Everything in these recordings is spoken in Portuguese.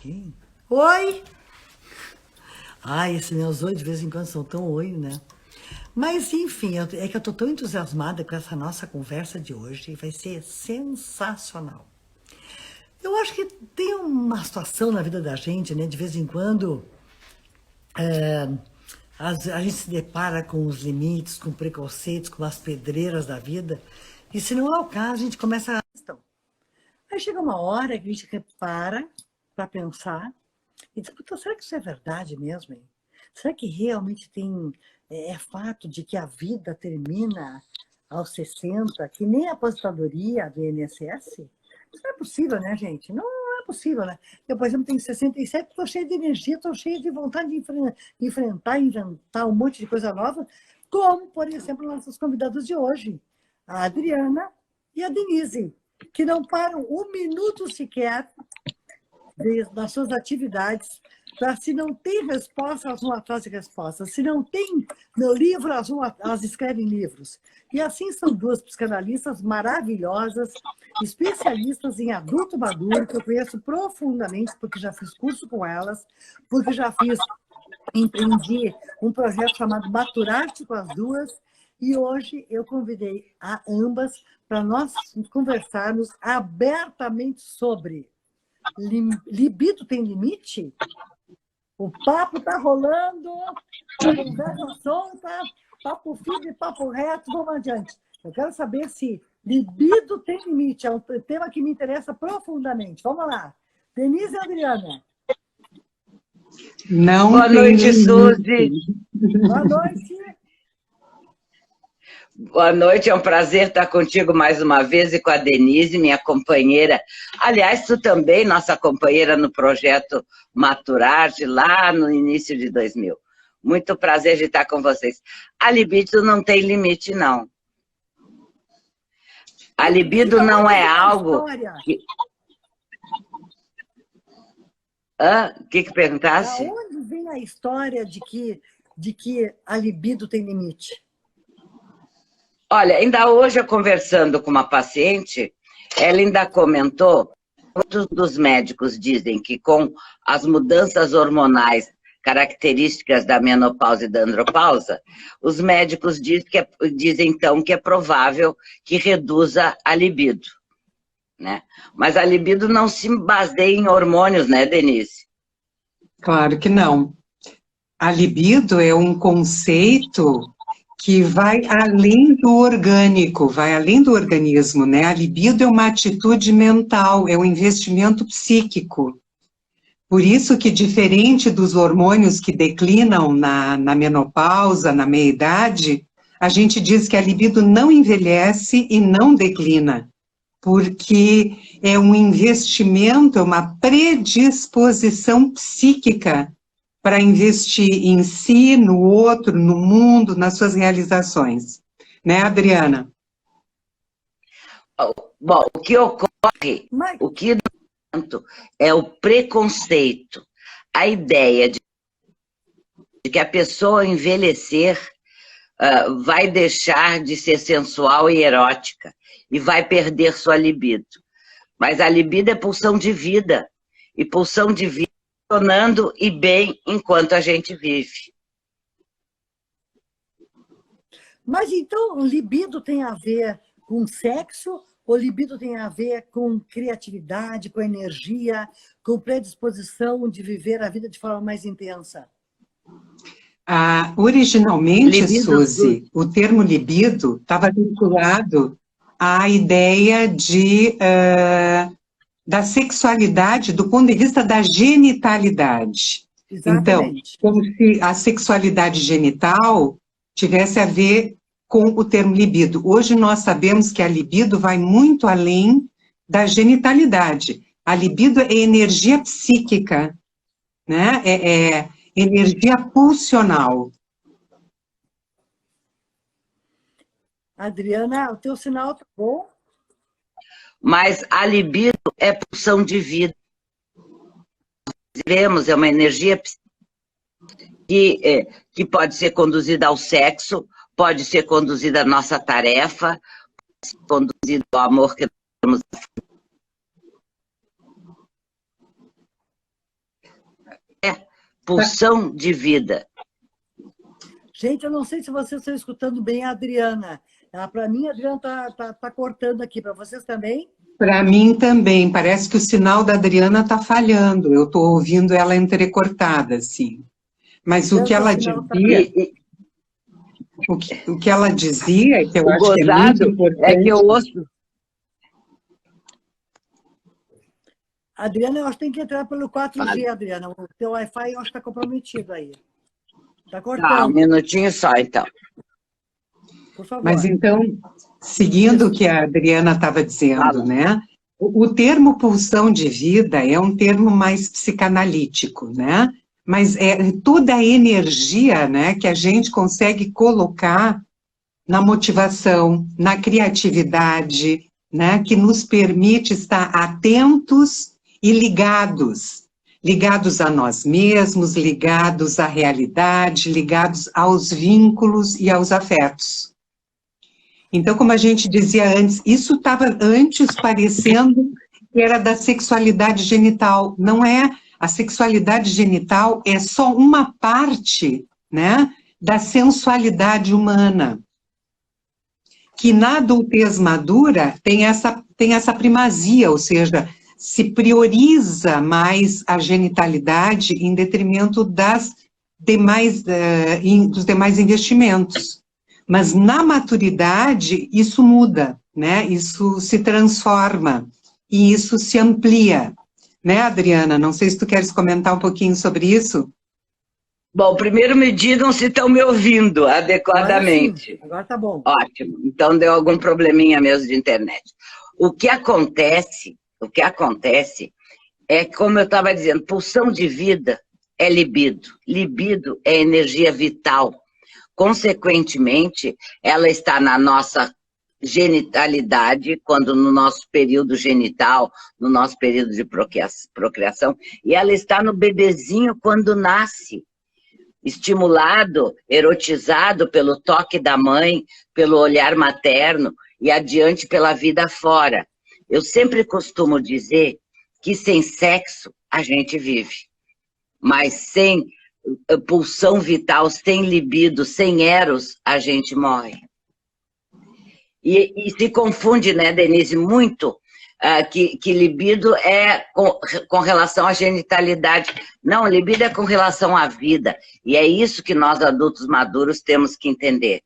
pouquinho. Oi! Ai, esses meus oi de vez em quando são tão oi, né? Mas, enfim, é que eu tô tão entusiasmada com essa nossa conversa de hoje e vai ser sensacional. Eu acho que tem uma situação na vida da gente, né? De vez em quando, é, a gente se depara com os limites, com preconceitos, com as pedreiras da vida. E se não é o caso, a gente começa a... Aí chega uma hora que a gente para pensar e diz, puta, será que isso é verdade mesmo, hein? Será que realmente é fato de que a vida termina aos 60, que nem a aposentadoria do INSS? Isso não é possível, né, gente? Não é possível, né? Eu, por exemplo, tenho 67, estou cheia de energia, estou cheia de vontade de enfrentar, inventar um monte de coisa nova, como, por exemplo, nossos convidados de hoje, a Adriana e a Denise, que não param um minuto sequer das suas atividades, para se não tem resposta, elas vão atrás de respostas. Se não tem no livro, elas escrevem livros. E assim são duas psicanalistas maravilhosas, especialistas em adulto maduro, que eu conheço profundamente, porque já fiz curso com elas, porque empreendi um projeto chamado Maturarte com as duas, e hoje eu convidei a ambas para nós conversarmos abertamente sobre libido tem limite? O papo está rolando, conversa solta, papo firme, papo reto, vamos adiante. Eu quero saber se libido tem limite, é um tema que me interessa profundamente. Vamos lá. Denise e Adriana. Não Boa tem noite, limite. Suzy. Boa noite. Boa noite, é um prazer estar contigo mais uma vez e com a Denise, minha companheira. Aliás, tu também, nossa companheira no projeto Maturarte, lá no início de 2000. Muito prazer de estar com vocês. A libido não tem limite, não. A libido não é algo... O que perguntasse? Da onde vem a história de que a libido tem limite? Olha, ainda hoje, eu conversando com uma paciente, ela ainda comentou, muitos dos médicos dizem que com as mudanças hormonais características da menopausa e da andropausa, os médicos dizem então, que é provável que reduza a libido, né? Mas a libido não se baseia em hormônios, né, Denise? Claro que não. A libido é um conceito que vai além do orgânico, vai além do organismo, né? A libido é uma atitude mental, é um investimento psíquico. Por isso que, diferente dos hormônios que declinam na menopausa, na meia-idade, a gente diz que a libido não envelhece e não declina, porque é um investimento, é uma predisposição psíquica para investir em si, no outro, no mundo, nas suas realizações. Né, Adriana? Bom, o que ocorre, o que é o preconceito, a ideia de que a pessoa envelhecer vai deixar de ser sensual e erótica e vai perder sua libido. Mas a libido é pulsão de vida, e pulsão de vida funcionando e bem enquanto a gente vive. Mas então, libido tem a ver com sexo, ou libido tem a ver com criatividade, com energia, com predisposição de viver a vida de forma mais intensa? Originalmente, Libido, Suzy, o termo libido estava vinculado à ideia da sexualidade do ponto de vista da genitalidade. Exatamente. Então, como se a sexualidade genital tivesse a ver com o termo libido. Hoje nós sabemos que a libido vai muito além da genitalidade. A libido é energia psíquica, né? É energia pulsional. Adriana, o teu sinal está bom? Mas a libido é pulsão de vida. Vemos, é uma energia que pode ser conduzida ao sexo, pode ser conduzida à nossa tarefa, pode ser conduzida ao amor que temos. pulsão de vida. Gente, eu não sei se vocês estão escutando bem a Adriana. Para mim, a Adriana tá cortando aqui. Para vocês também? Para mim também. Parece que o sinal da Adriana está falhando. Eu estou ouvindo ela entrecortada, assim. Mas o que ela dizia... O que ela dizia, que eu acho que é muito importante... É que eu ouço... Adriana, eu acho que tem que entrar pelo 4G, Adriana. O teu Wi-Fi, eu acho que está comprometido aí. Está cortando. Tá, um minutinho só, então. Por favor. Mas então, seguindo o que a Adriana estava dizendo, né? O termo pulsão de vida é um termo mais psicanalítico, né? Mas é toda a energia, né, que a gente consegue colocar na motivação, na criatividade, né, que nos permite estar atentos e ligados a nós mesmos, ligados à realidade, ligados aos vínculos e aos afetos. Então, como a gente dizia antes, isso estava antes parecendo que era da sexualidade genital. Não é. A sexualidade genital é só uma parte, né, da sensualidade humana, que na adultez madura tem essa primazia, ou seja, se prioriza mais a genitalidade em detrimento dos demais investimentos. Mas na maturidade isso muda, né? Isso se transforma e isso se amplia. Né, Adriana? Não sei se tu queres comentar um pouquinho sobre isso. Bom, primeiro me digam se estão me ouvindo adequadamente. Agora está bom. Ótimo. Então deu algum probleminha mesmo de internet. O que acontece é, como eu estava dizendo, pulsão de vida é libido. Libido é energia vital. Consequentemente, ela está na nossa genitalidade, quando no nosso período genital, no nosso período de procriação, e ela está no bebezinho quando nasce, estimulado, erotizado pelo toque da mãe, pelo olhar materno e adiante pela vida fora. Eu sempre costumo dizer que sem sexo a gente vive, mas sem pulsão vital, sem libido, sem eros, a gente morre. E se confunde, né, Denise, muito, que libido é com relação à genitalidade. Não, libido é com relação à vida. E é isso que nós, adultos maduros, temos que entender.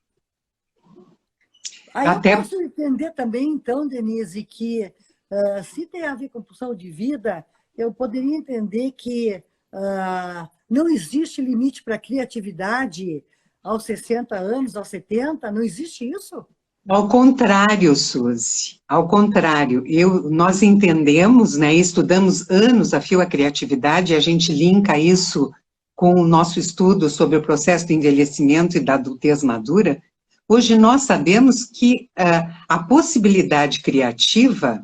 Aí eu posso entender também, então, Denise, que se tem a ver com pulsão de vida, eu poderia entender que não existe limite para a criatividade aos 60 anos, aos 70, não existe isso? Ao contrário, Suzy, ao contrário. Nós entendemos, né, estudamos anos a fio a criatividade, e a gente linka isso com o nosso estudo sobre o processo do envelhecimento e da adultez madura. Hoje nós sabemos que a possibilidade criativa,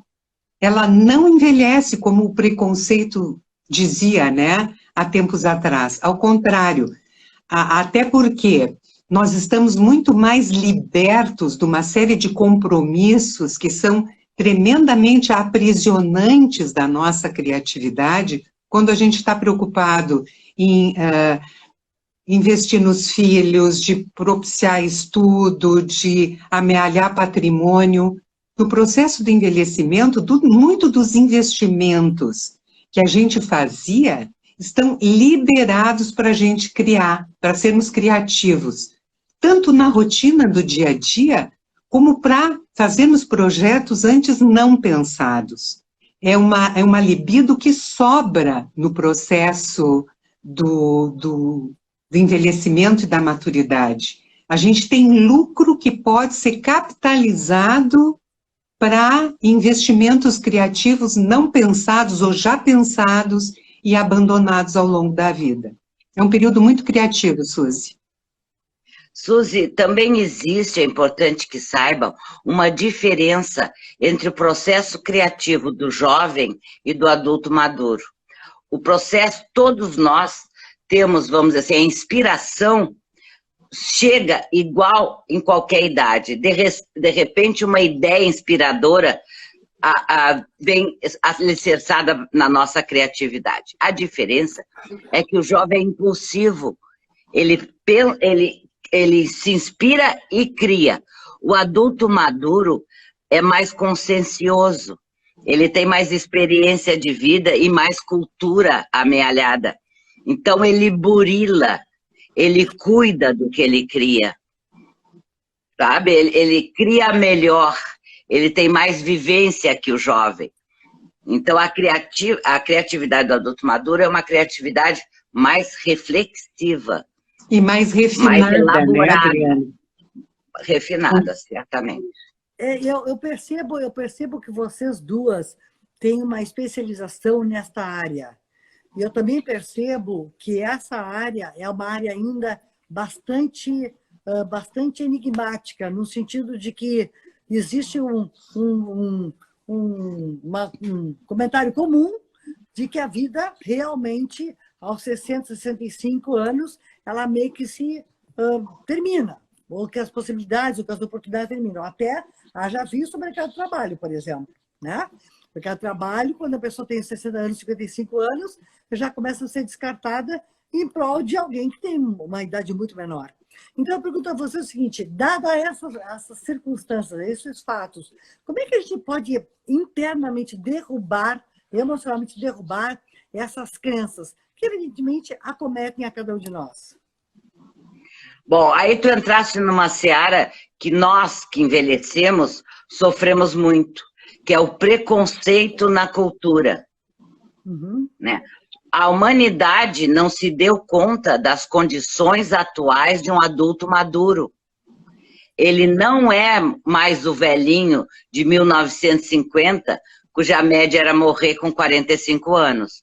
ela não envelhece, como o preconceito dizia, né, há tempos atrás. Ao contrário, até porque nós estamos muito mais libertos de uma série de compromissos que são tremendamente aprisionantes da nossa criatividade, quando a gente está preocupado em investir nos filhos, de propiciar estudo, de amealhar patrimônio. No processo do envelhecimento, muito dos investimentos que a gente fazia estão liberados para a gente criar, para sermos criativos, tanto na rotina do dia a dia, como para fazermos projetos antes não pensados. É uma libido que sobra no processo do envelhecimento e da maturidade. A gente tem lucro que pode ser capitalizado para investimentos criativos não pensados ou já pensados e abandonados ao longo da vida. É um período muito criativo, Suzy. Suzy, também existe, é importante que saibam, uma diferença entre o processo criativo do jovem e do adulto maduro. O processo, todos nós temos, vamos dizer assim, a inspiração chega igual em qualquer idade. De repente, uma ideia inspiradora bem alicerçada na nossa criatividade. A diferença é que o jovem é impulsivo, ele se inspira e cria. O adulto maduro é mais consciencioso, ele tem mais experiência de vida e mais cultura amealhada. Então ele burila, ele cuida do que ele cria, sabe? Ele cria melhor, ele tem mais vivência que o jovem. Então a criatividade do adulto maduro é uma criatividade mais reflexiva. E mais refinada, mais elaborada, né, Adriana? Refinada, certamente. Eu percebo que vocês duas têm uma especialização nesta área. E eu também percebo que essa área é uma área ainda bastante enigmática, no sentido de que existe um comentário comum de que a vida realmente, aos 60, 65 anos, ela meio que se termina, ou que as possibilidades, ou que as oportunidades terminam. Até haja visto o mercado de trabalho, por exemplo, né? O mercado de trabalho, quando a pessoa tem 60 anos, 55 anos, já começa a ser descartada em prol de alguém que tem uma idade muito menor. Então, eu pergunto a você o seguinte, dada essas circunstâncias, esses fatos, como é que a gente pode internamente emocionalmente derrubar essas crenças que, evidentemente, acometem a cada um de nós? Bom, aí tu entraste numa seara que nós, que envelhecemos, sofremos muito, que é o preconceito na cultura. Uhum. Né? A humanidade não se deu conta das condições atuais de um adulto maduro. Ele não é mais o velhinho de 1950, cuja média era morrer com 45 anos.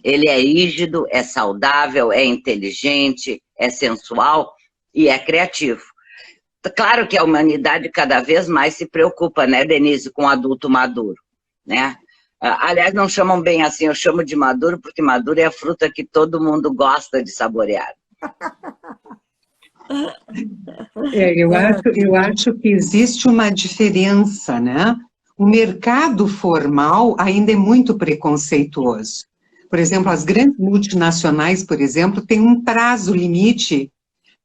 Ele é rígido, é saudável, é inteligente, é sensual e é criativo. Claro que a humanidade cada vez mais se preocupa, né, Denise, com o adulto maduro, né? Aliás, não chamam bem assim, eu chamo de maduro, porque maduro é a fruta que todo mundo gosta de saborear. Eu acho que existe uma diferença, né? O mercado formal ainda é muito preconceituoso. Por exemplo, as grandes multinacionais, por exemplo, têm um prazo limite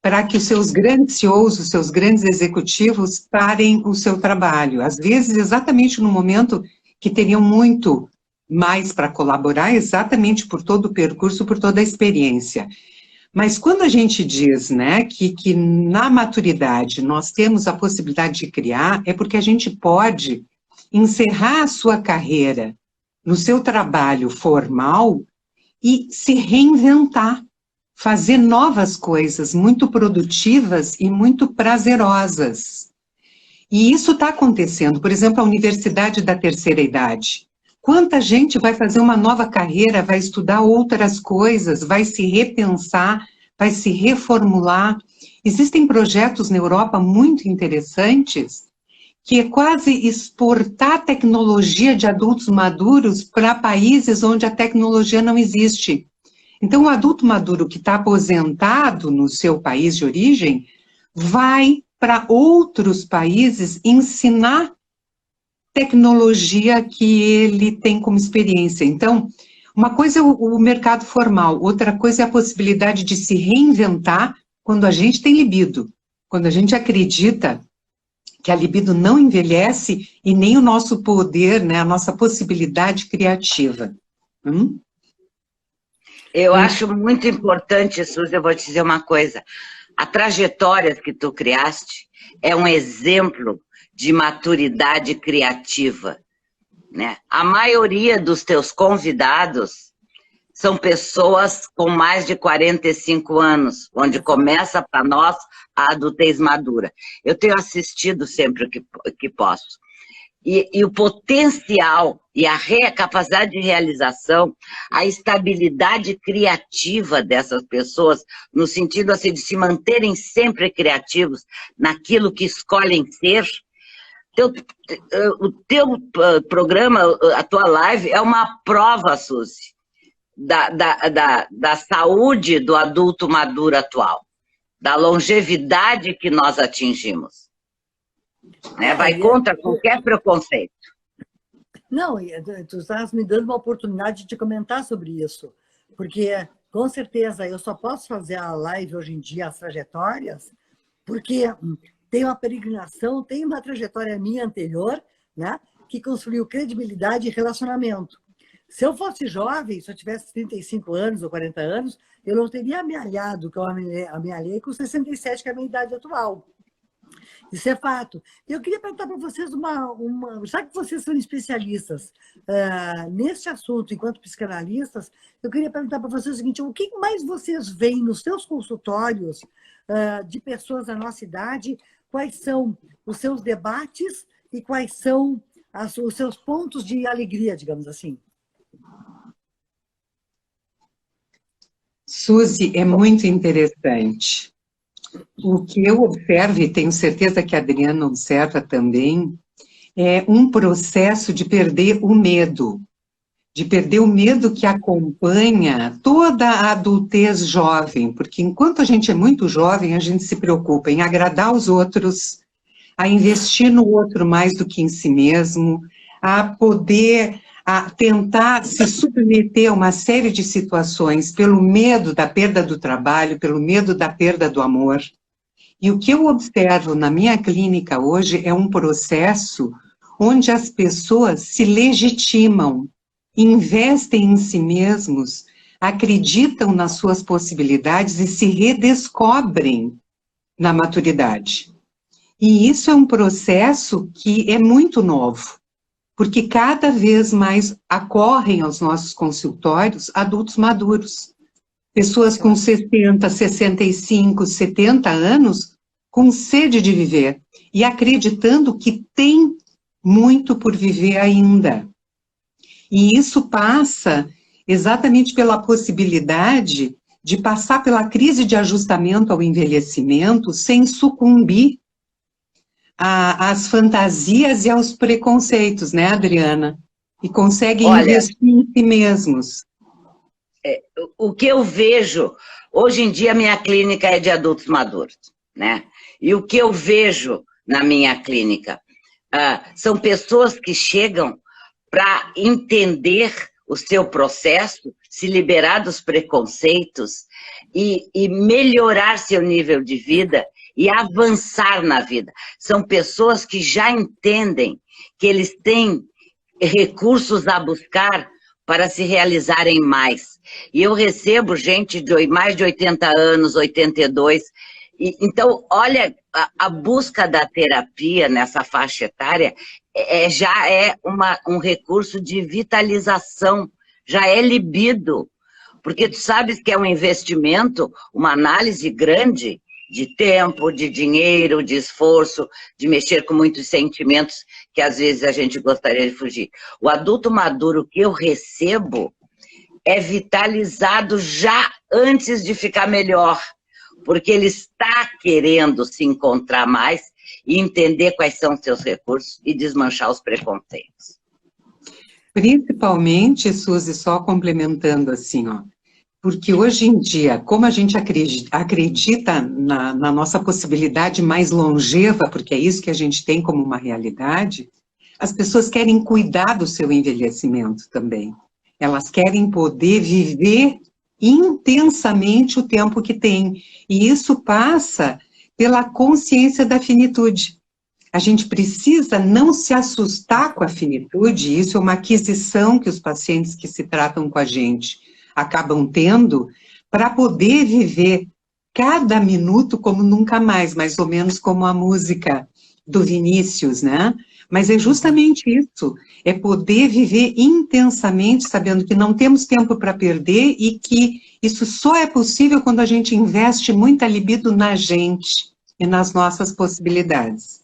para que os seus grandes CEOs, os seus grandes executivos parem o seu trabalho. Às vezes, exatamente no momento que teriam muito mais para colaborar, exatamente por todo o percurso, por toda a experiência. Mas quando a gente diz, né, que na maturidade nós temos a possibilidade de criar, é porque a gente pode encerrar a sua carreira no seu trabalho formal e se reinventar, fazer novas coisas muito produtivas e muito prazerosas. E isso está acontecendo. Por exemplo, a Universidade da Terceira Idade. Quanta gente vai fazer uma nova carreira, vai estudar outras coisas, vai se repensar, vai se reformular. Existem projetos na Europa muito interessantes, que é quase exportar tecnologia de adultos maduros para países onde a tecnologia não existe. Então, o adulto maduro que está aposentado no seu país de origem, vai para outros países ensinar tecnologia que ele tem como experiência. Então, uma coisa é o mercado formal, outra coisa é a possibilidade de se reinventar quando a gente tem libido, quando a gente acredita que a libido não envelhece e nem o nosso poder, né, a nossa possibilidade criativa. Eu acho muito importante, Suzy, eu vou te dizer uma coisa. A trajetória que tu criaste é um exemplo de maturidade criativa, né? A maioria dos teus convidados são pessoas com mais de 45 anos, onde começa para nós a adultez madura. Eu tenho assistido sempre o que posso. E o potencial e a capacidade de realização, a estabilidade criativa dessas pessoas, no sentido assim, de se manterem sempre criativos naquilo que escolhem ser. O teu programa, a tua live, é uma prova, Suzy, da saúde do adulto maduro atual, da longevidade que nós atingimos. Né? Vai contra qualquer preconceito. Não, tu estás me dando uma oportunidade de comentar sobre isso, porque, com certeza, eu só posso fazer a live hoje em dia, as trajetórias, porque tem uma peregrinação, tem uma trajetória minha anterior, né, que construiu credibilidade e relacionamento. Se eu fosse jovem, se eu tivesse 35 anos ou 40 anos, eu não teria me aliado, que eu me aliei com 67, que é a minha idade atual. Isso é fato. Eu queria perguntar para vocês já que vocês são especialistas nesse assunto, enquanto psicanalistas, eu queria perguntar para vocês o seguinte: o que mais vocês veem nos seus consultórios de pessoas da nossa idade? Quais são os seus debates e quais são os seus pontos de alegria, digamos assim? Suzy, é muito interessante. O que eu observo, e tenho certeza que a Adriana observa também, é um processo de perder o medo que acompanha toda a adultez jovem, porque enquanto a gente é muito jovem, a gente se preocupa em agradar os outros, a investir no outro mais do que em si mesmo, a tentar se submeter a uma série de situações pelo medo da perda do trabalho, pelo medo da perda do amor. E o que eu observo na minha clínica hoje é um processo onde as pessoas se legitimam, investem em si mesmos, acreditam nas suas possibilidades e se redescobrem na maturidade. E isso é um processo que é muito novo, porque cada vez mais acorrem aos nossos consultórios adultos maduros, pessoas com 60, 65, 70 anos, com sede de viver e acreditando que tem muito por viver ainda. E isso passa exatamente pela possibilidade de passar pela crise de ajustamento ao envelhecimento sem sucumbir às fantasias e aos preconceitos, né, Adriana? E conseguem investir em si mesmos. O que eu vejo, hoje em dia a minha clínica é de adultos maduros, né? E o que eu vejo na minha clínica são pessoas que chegam para entender o seu processo, se liberar dos preconceitos e melhorar seu nível de vida e avançar na vida. São pessoas que já entendem que eles têm recursos a buscar para se realizarem mais. E eu recebo gente de mais de 80 anos, 82. Então, olha, a busca da terapia nessa faixa etária já é um recurso de vitalização, já é libido, porque tu sabes que é um investimento, uma análise grande de tempo, de dinheiro, de esforço, de mexer com muitos sentimentos que às vezes a gente gostaria de fugir. O adulto maduro que eu recebo é vitalizado já antes de ficar melhor, porque ele está querendo se encontrar mais e entender quais são os seus recursos e desmanchar os preconceitos. Principalmente, Suzy, só complementando assim, ó, porque hoje em dia, como a gente acredita na nossa possibilidade mais longeva, porque é isso que a gente tem como uma realidade, as pessoas querem cuidar do seu envelhecimento também. Elas querem poder viver intensamente o tempo que tem. E isso passa pela consciência da finitude. A gente precisa não se assustar com a finitude, isso é uma aquisição que os pacientes que se tratam com a gente acabam tendo, para poder viver cada minuto como nunca mais ou menos como a música do Vinícius, né? Mas é justamente isso, é poder viver intensamente, sabendo que não temos tempo para perder e que isso só é possível quando a gente investe muita libido na gente e nas nossas possibilidades.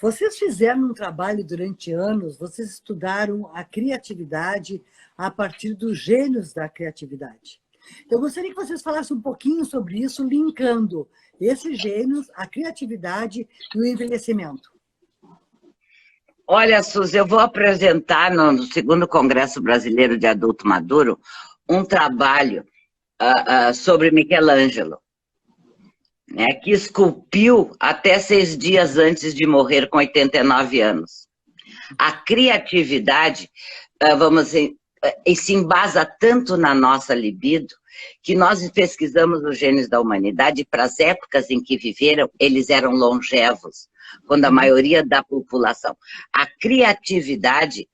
Vocês fizeram um trabalho durante anos, vocês estudaram a criatividade a partir dos gênios da criatividade. Eu gostaria que vocês falassem um pouquinho sobre isso, linkando esses gênios, a criatividade e o envelhecimento. Olha, Suzy, eu vou apresentar no segundo Congresso Brasileiro de Adulto Maduro um trabalho sobre Michelangelo, né, que esculpiu até 6 dias antes de morrer com 89 anos. A criatividade, vamos dizer, se embasa tanto na nossa libido, que nós pesquisamos os genes da humanidade para as épocas em que viveram, eles eram longevos, quando a maioria da população. A criatividade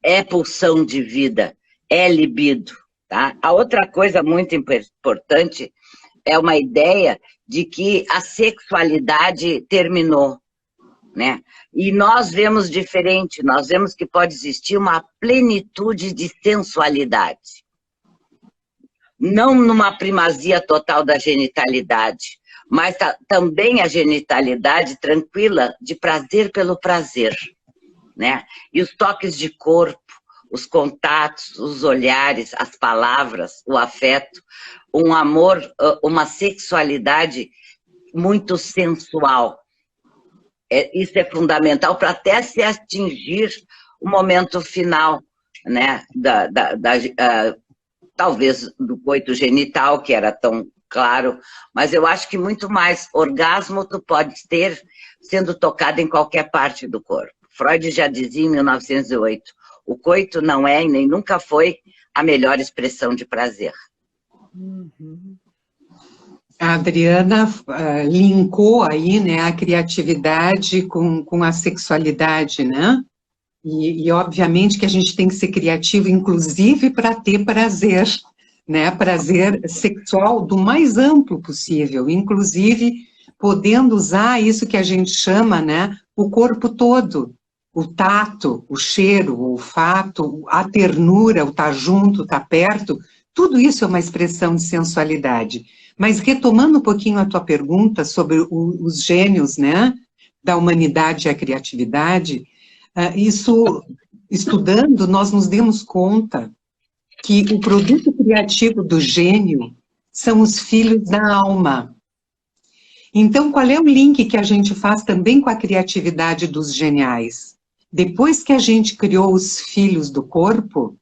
é pulsão de vida, é libido. Tá? A outra coisa muito importante é uma ideia de que a sexualidade terminou, né? E nós vemos diferente, nós vemos que pode existir uma plenitude de sensualidade. Não numa primazia total da genitalidade, mas também a genitalidade tranquila de prazer pelo prazer, né? E os toques de corpo, os contatos, os olhares, as palavras, o afeto, um amor, uma sexualidade muito sensual. Isso é fundamental para até se atingir o momento final, né? Talvez do coito genital, que era tão claro, mas eu acho que muito mais orgasmo tu pode ter sendo tocado em qualquer parte do corpo. Freud já dizia em 1908, o coito não é e nem nunca foi a melhor expressão de prazer. A Adriana linkou aí, né, a criatividade com a sexualidade, né? E obviamente que a gente tem que ser criativo, inclusive para ter prazer, né? Prazer sexual do mais amplo possível, inclusive podendo usar isso que a gente chama, né, o corpo todo, o tato, o cheiro, o olfato, a ternura, o estar junto, o estar perto, tudo isso é uma expressão de sensualidade. Mas retomando um pouquinho a tua pergunta sobre os gênios, né, da humanidade e a criatividade, isso, estudando, nós nos demos conta que o produto criativo do gênio são os filhos da alma. Então, qual é o link que a gente faz também com a criatividade dos geniais? Depois que a gente criou os filhos do corpo,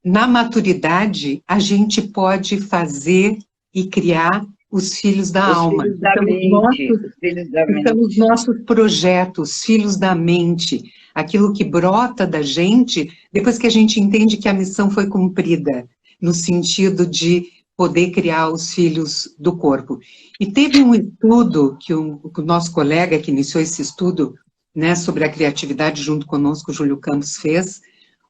na maturidade, a gente pode fazer e criar os filhos da alma. Filhos da mente, os filhos da mente. Então, os nossos projetos, filhos da mente, aquilo que brota da gente, depois que a gente entende que a missão foi cumprida, no sentido de poder criar os filhos do corpo. E teve um estudo que o nosso colega que iniciou esse estudo, né, sobre a criatividade junto conosco, o Júlio Campos, fez,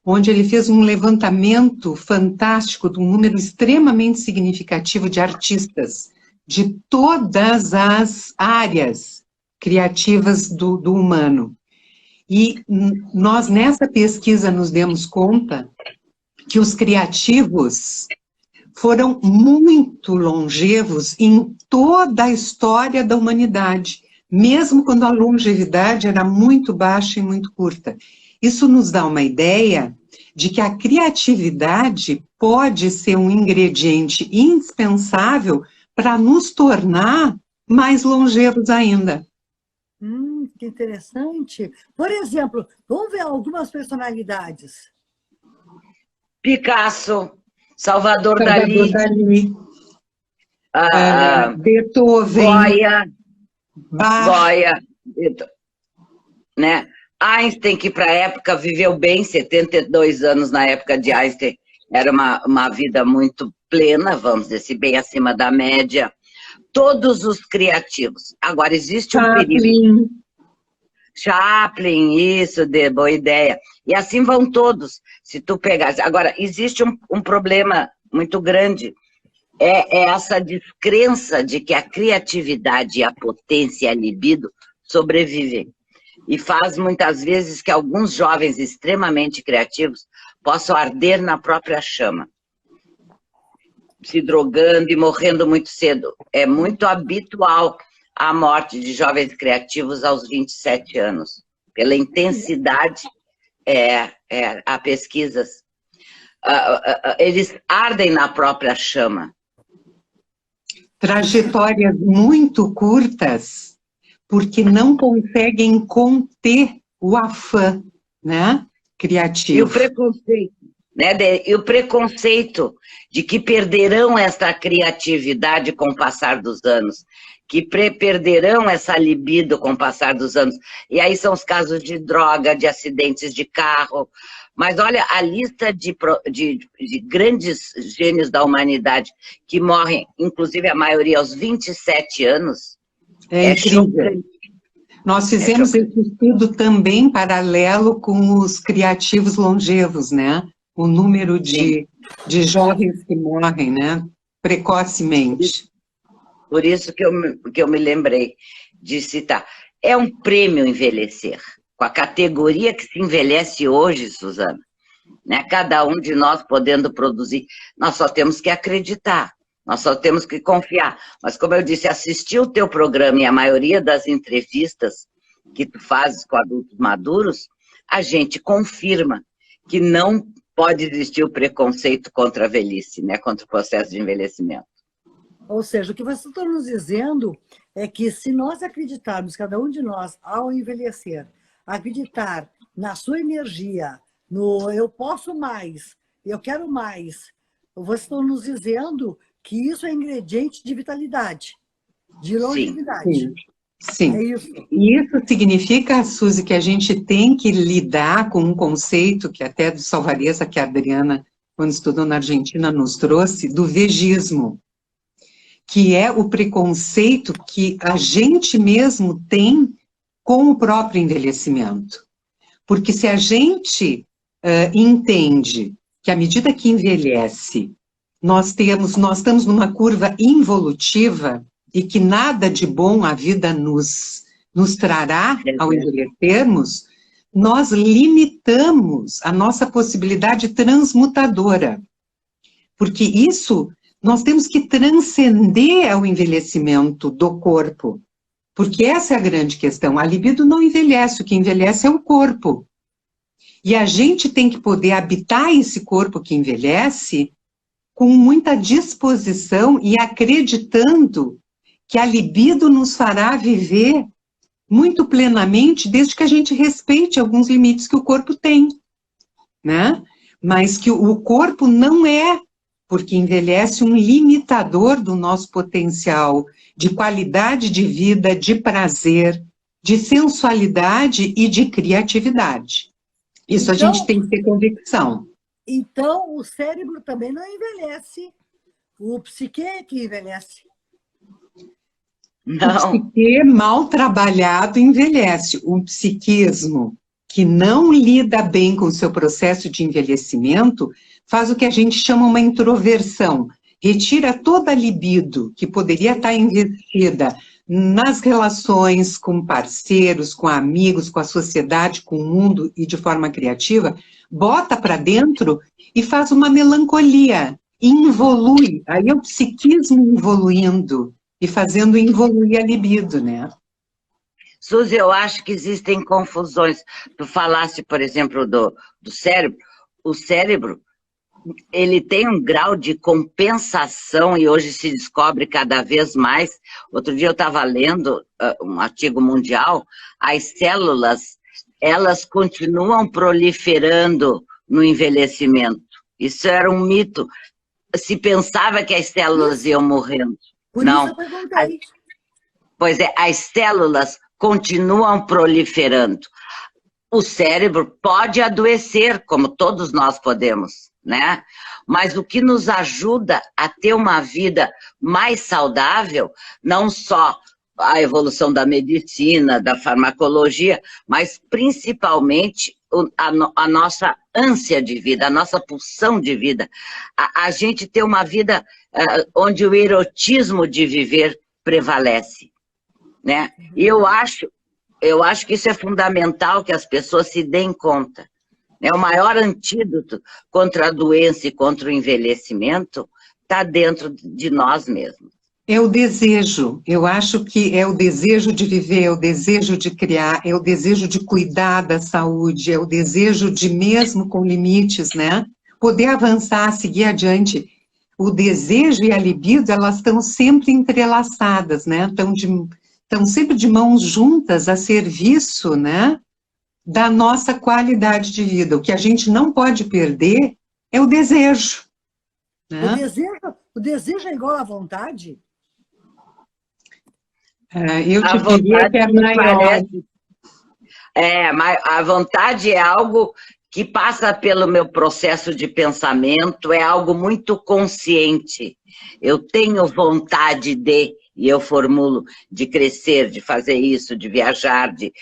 onde ele fez um levantamento fantástico de um número extremamente significativo de artistas de todas as áreas criativas do humano. E nós, nessa pesquisa, nos demos conta que os criativos foram muito longevos em toda a história da humanidade, mesmo quando a longevidade era muito baixa e muito curta. Isso nos dá uma ideia de que a criatividade pode ser um ingrediente indispensável para nos tornar mais longevos ainda. Que interessante. Por exemplo, vamos ver algumas personalidades. Picasso, Salvador Dalí, Beethoven, Goya, né? Einstein, que para a época viveu bem, 72 anos na época de Einstein, era uma vida muito plena, vamos dizer, bem acima da média. Todos os criativos. Agora, existe um perigo. Chaplin, isso, boa ideia. E assim vão todos, se tu pegar. Agora, existe um problema muito grande, é essa descrença de que a criatividade, a potência e a libido sobrevivem. E faz muitas vezes que alguns jovens extremamente criativos possam arder na própria chama, se drogando e morrendo muito cedo. É muito habitual a morte de jovens criativos aos 27 anos, pela intensidade, há pesquisas. Eles ardem na própria chama. Trajetórias muito curtas, porque não conseguem conter o afã, né, criativo. E o preconceito, né? E o preconceito de que perderão essa criatividade com o passar dos anos, que perderão essa libido com o passar dos anos. E aí são os casos de droga, de acidentes de carro. Mas olha, a lista de grandes gênios da humanidade que morrem, inclusive a maioria aos 27 anos, é incrível. Nós fizemos esse estudo também paralelo com os criativos longevos, né? O número de jovens que morrem, né? Precocemente. Por isso que eu me lembrei de citar. É um prêmio envelhecer, com a categoria que se envelhece hoje, Suzana. Né? Cada um de nós podendo produzir. Nós só temos que acreditar, nós só temos que confiar. Mas, como eu disse, assistir o teu programa e a maioria das entrevistas que tu fazes com adultos maduros, a gente confirma que não pode existir o preconceito contra a velhice, né? Contra o processo de envelhecimento. Ou seja, o que você está nos dizendo é que se nós acreditarmos, cada um de nós, ao envelhecer, acreditar na sua energia, no eu posso mais, eu quero mais, você está nos dizendo que isso é ingrediente de vitalidade, de longevidade. Sim. Sim. É isso. E isso significa, Suzy, que a gente tem que lidar com um conceito que até do Salvarezza, que a Adriana, quando estudou na Argentina, nos trouxe, do vegismo, que é o preconceito que a gente mesmo tem com o próprio envelhecimento. Porque se a gente entende que à medida que envelhece, nós estamos numa curva involutiva e que nada de bom a vida nos trará ao envelhecermos, nós limitamos a nossa possibilidade transmutadora. Porque isso, nós temos que transcender ao envelhecimento do corpo. Porque essa é a grande questão. A libido não envelhece, o que envelhece é o corpo. E a gente tem que poder habitar esse corpo que envelhece com muita disposição e acreditando que a libido nos fará viver muito plenamente, desde que a gente respeite alguns limites que o corpo tem, né? Mas que o corpo não é, porque envelhece, um limitador do nosso potencial de qualidade de vida, de prazer, de sensualidade e de criatividade. Isso então, a gente tem que ter convicção. Então, o cérebro também não envelhece. O psique é que envelhece. Não. O psique mal trabalhado envelhece. O psiquismo que não lida bem com o seu processo de envelhecimento faz o que a gente chama uma introversão. Retira toda a libido que poderia estar investida nas relações com parceiros, com amigos, com a sociedade, com o mundo e de forma criativa, bota para dentro e faz uma melancolia, involui. Aí é o psiquismo evoluindo e fazendo evoluir a libido, né? Suzy, eu acho que existem confusões. Tu falasse, por exemplo, do cérebro. O cérebro, ele tem um grau de compensação e hoje se descobre cada vez mais. Outro dia eu estava lendo um artigo mundial, as células, elas continuam proliferando no envelhecimento. Isso era um mito. Se pensava que as células iam morrendo. Por Não. Isso eu perguntei. Pois é, as células continuam proliferando. O cérebro pode adoecer, como todos nós podemos, né? Mas o que nos ajuda a ter uma vida mais saudável, não só a evolução da medicina, da farmacologia, mas principalmente a nossa ânsia de vida, a nossa pulsão de vida. A gente ter uma vida onde o erotismo de viver prevalece, né? E eu acho que isso é fundamental, que as pessoas se deem conta. O maior antídoto contra a doença e contra o envelhecimento está dentro de nós mesmos. É o desejo. Eu acho que é o desejo de viver, é o desejo de criar, é o desejo de cuidar da saúde, é o desejo de, mesmo com limites, né, poder avançar, seguir adiante. O desejo e a libido, elas estão sempre entrelaçadas, né? Estão sempre de mãos juntas a serviço, né, da nossa qualidade de vida. O que a gente não pode perder é o desejo. Né? O desejo é igual à vontade? Eu A te diria vontade que é me maior. parece. Mas a vontade é algo que passa pelo meu processo de pensamento, é algo muito consciente. Eu tenho vontade de, e eu formulo, de crescer, de fazer isso, de viajar, de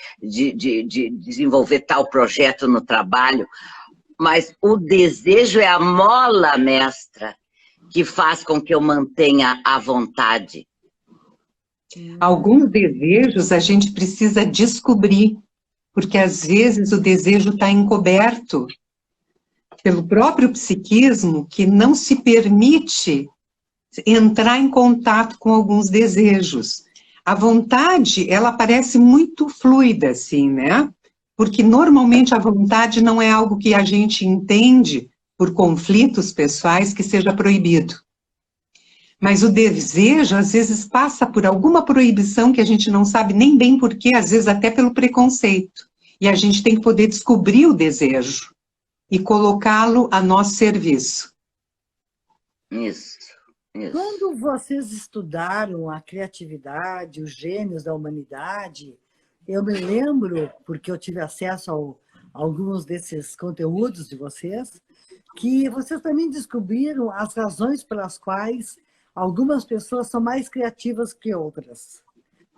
desenvolver tal projeto no trabalho, mas o desejo é a mola mestra que faz com que eu mantenha a vontade. Alguns desejos a gente precisa descobrir, porque às vezes o desejo está encoberto pelo próprio psiquismo, que não se permite entrar em contato com alguns desejos. A vontade, ela parece muito fluida, assim, né? Porque normalmente a vontade não é algo que a gente entende por conflitos pessoais que seja proibido. Mas o desejo, às vezes, passa por alguma proibição que a gente não sabe nem bem porquê, às vezes até pelo preconceito. E a gente tem que poder descobrir o desejo e colocá-lo a nosso serviço. Isso. Quando vocês estudaram a criatividade, os gênios da humanidade, eu me lembro, porque eu tive acesso a alguns desses conteúdos de vocês, que vocês também descobriram as razões pelas quais algumas pessoas são mais criativas que outras.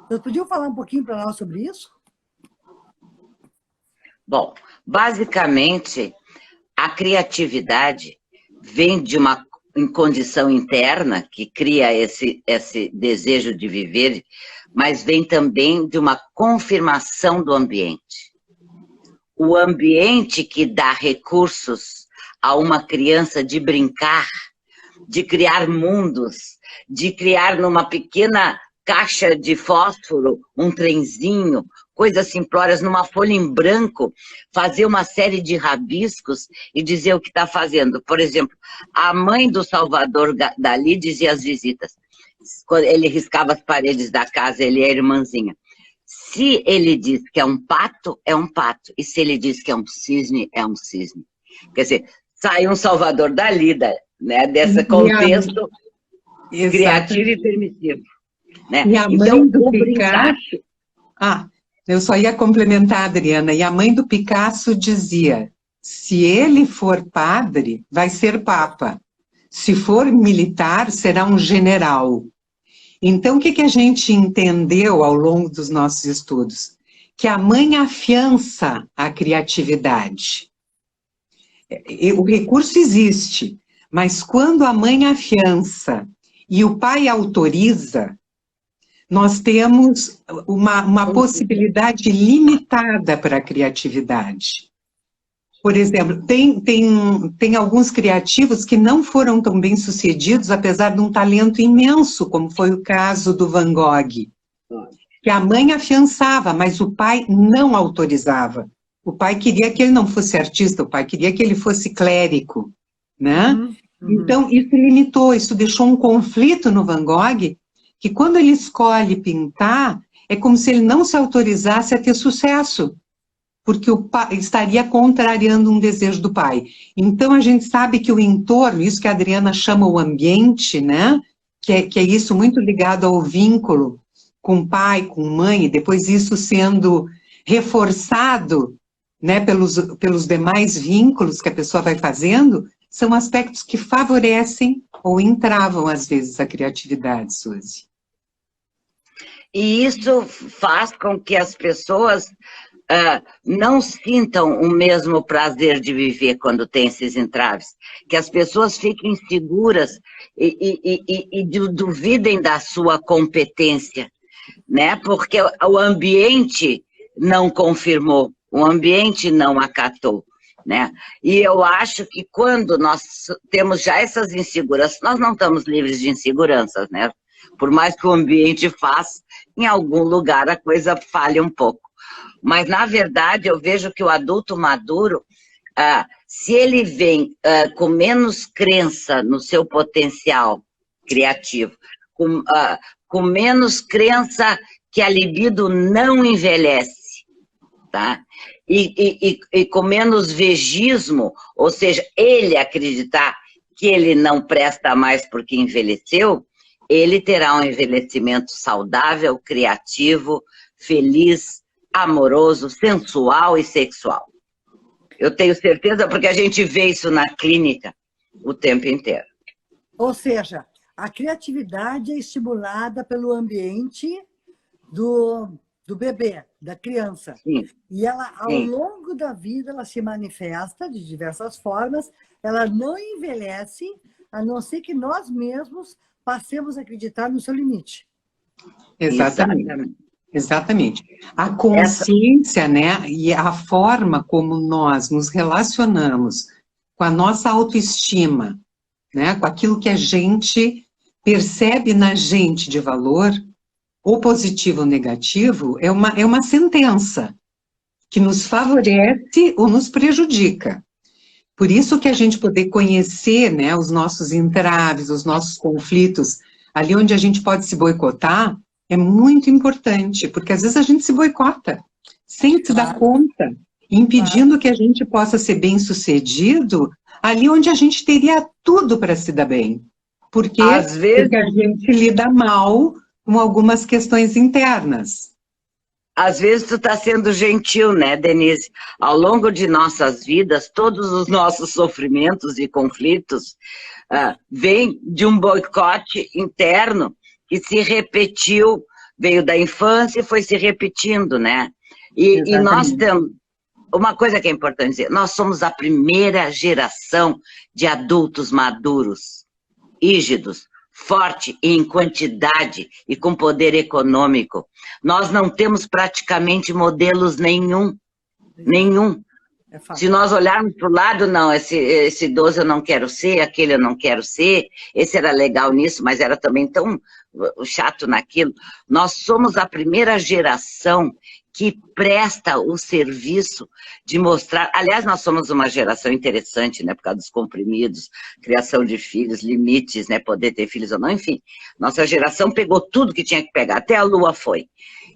Vocês podiam falar um pouquinho para nós sobre isso? Bom, basicamente, a criatividade vem de uma condição interna que cria esse desejo de viver, mas vem também de uma confirmação do ambiente. O ambiente que dá recursos a uma criança de brincar, de criar mundos, de criar numa pequena caixa de fósforo um trenzinho, coisas simplórias, numa folha em branco, fazer uma série de rabiscos e dizer o que está fazendo. Por exemplo, a mãe do Salvador Dalí dizia às visitas, quando ele riscava as paredes da casa, ele e a irmãzinha, se ele diz que é um pato, e se ele diz que é um cisne, é um cisne. Quer dizer, sai um Salvador Dalí, né, desse contexto criativo e permissivo. Né? E a mãe do Picasso... eu só ia complementar, Adriana. E a mãe do Picasso dizia, se ele for padre, vai ser papa. Se for militar, será um general. Então, o que a gente entendeu ao longo dos nossos estudos? Que a mãe afiança a criatividade. O recurso existe, mas quando a mãe afiança e o pai autoriza, nós temos uma possibilidade limitada para a criatividade. Por exemplo, tem alguns criativos que não foram tão bem sucedidos, apesar de um talento imenso, como foi o caso do Van Gogh, que a mãe afiançava, mas o pai não autorizava. O pai queria que ele não fosse artista, o pai queria que ele fosse clérigo, né? Então, isso limitou, isso deixou um conflito no Van Gogh, que quando ele escolhe pintar, é como se ele não se autorizasse a ter sucesso, porque o pai estaria contrariando um desejo do pai. Então, a gente sabe que o entorno, isso que a Adriana chama o ambiente, né? Que é isso muito ligado ao vínculo com pai, com mãe, e depois isso sendo reforçado, né, pelos demais vínculos que a pessoa vai fazendo, são aspectos que favorecem ou entravam, às vezes, a criatividade, Suzy. E isso faz com que as pessoas não sintam o mesmo prazer de viver quando tem esses entraves, que as pessoas fiquem seguras e duvidem da sua competência, né? Porque o ambiente não confirmou, o ambiente não acatou, né? E eu acho que quando nós temos já essas inseguranças, nós não estamos livres de inseguranças, né? Por mais que o ambiente faça, em algum lugar a coisa falha um pouco. Mas, na verdade, eu vejo que o adulto maduro, se ele vem com menos crença no seu potencial criativo, com menos crença que a libido não envelhece, tá? E com menos vegismo, ou seja, ele acreditar que ele não presta mais porque envelheceu, ele terá um envelhecimento saudável, criativo, feliz, amoroso, sensual e sexual. Eu tenho certeza, porque a gente vê isso na clínica o tempo inteiro. Ou seja, a criatividade é estimulada pelo ambiente do bebê, da criança. Sim. E ela, ao longo da vida, ela se manifesta de diversas formas, ela não envelhece, a não ser que nós mesmos passemos a acreditar no seu limite. Exatamente. Exatamente. A consciência, né, e a forma como nós nos relacionamos com a nossa autoestima, né, com aquilo que a gente percebe na gente de valor, ou positivo ou negativo, é uma sentença que nos favorece ou nos prejudica. Por isso que a gente poder conhecer, né, os nossos entraves, os nossos conflitos, ali onde a gente pode se boicotar, é muito importante, porque às vezes a gente se boicota, sem se dar conta, impedindo que a gente possa ser bem-sucedido ali onde a gente teria tudo para se dar bem. Porque a gente lida mal com algumas questões internas. Às vezes tu está sendo gentil, né, Denise? Ao longo de nossas vidas, todos os nossos sofrimentos e conflitos vêm de um boicote interno que se repetiu, veio da infância e foi se repetindo, né? E nós temos uma coisa que é importante dizer, nós somos a primeira geração de adultos maduros, rígidos, forte em quantidade e com poder econômico. Nós não temos praticamente modelos nenhum. Se nós olharmos para o lado, não, esse idoso eu não quero ser, aquele eu não quero ser, esse era legal nisso, mas era também tão chato naquilo. Nós somos a primeira geração que presta o serviço de mostrar... Aliás, nós somos uma geração interessante, né, por causa dos comprimidos, criação de filhos, limites, né, poder ter filhos ou não, enfim. Nossa geração pegou tudo que tinha que pegar, até a Lua foi.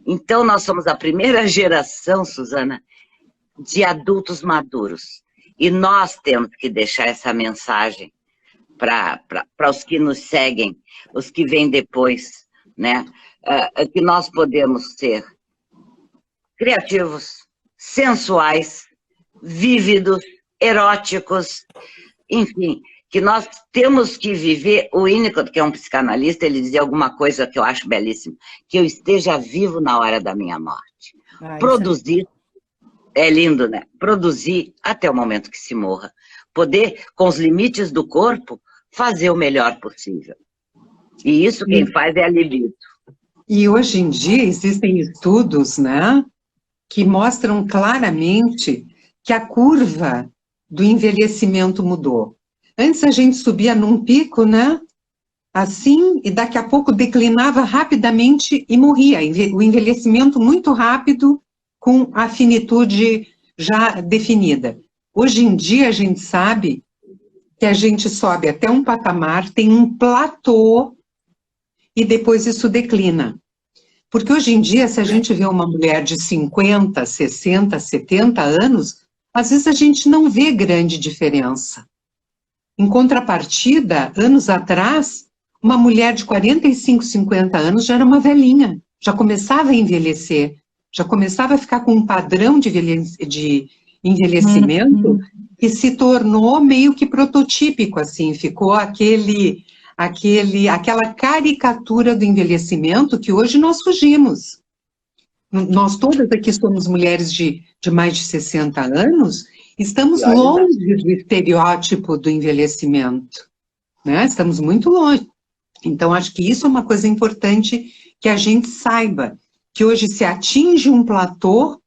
Então, nós somos a primeira geração, Suzana, de adultos maduros. E nós temos que deixar essa mensagem para os que nos seguem, os que vêm depois, né? Que nós podemos ser criativos, sensuais, vívidos, eróticos, enfim, que nós temos que viver. O Winnicott, que é um psicanalista, ele dizia alguma coisa que eu acho belíssima, que eu esteja vivo na hora da minha morte. Produzir. É lindo, né? Produzir até o momento que se morra. Poder, com os limites do corpo, fazer o melhor possível. E isso quem faz é a libido. E hoje em dia existem estudos, né, que mostram claramente que a curva do envelhecimento mudou. Antes a gente subia num pico, né, assim, e daqui a pouco declinava rapidamente e morria. O envelhecimento muito rápido, com a finitude já definida. Hoje em dia, a gente sabe que a gente sobe até um patamar, tem um platô, e depois isso declina. Porque hoje em dia, se a gente vê uma mulher de 50, 60, 70 anos, às vezes a gente não vê grande diferença. Em contrapartida, anos atrás, uma mulher de 45, 50 anos já era uma velhinha, já começava a envelhecer, já começava a ficar com um padrão de envelhecimento que se tornou meio que prototípico, assim, ficou aquela caricatura do envelhecimento que hoje nós fugimos. Nós todas aqui somos mulheres de mais de 60 anos, estamos longe do estereótipo do envelhecimento, né? Estamos muito longe. Então, acho que isso é uma coisa importante que a gente saiba, que hoje se atinge um platô,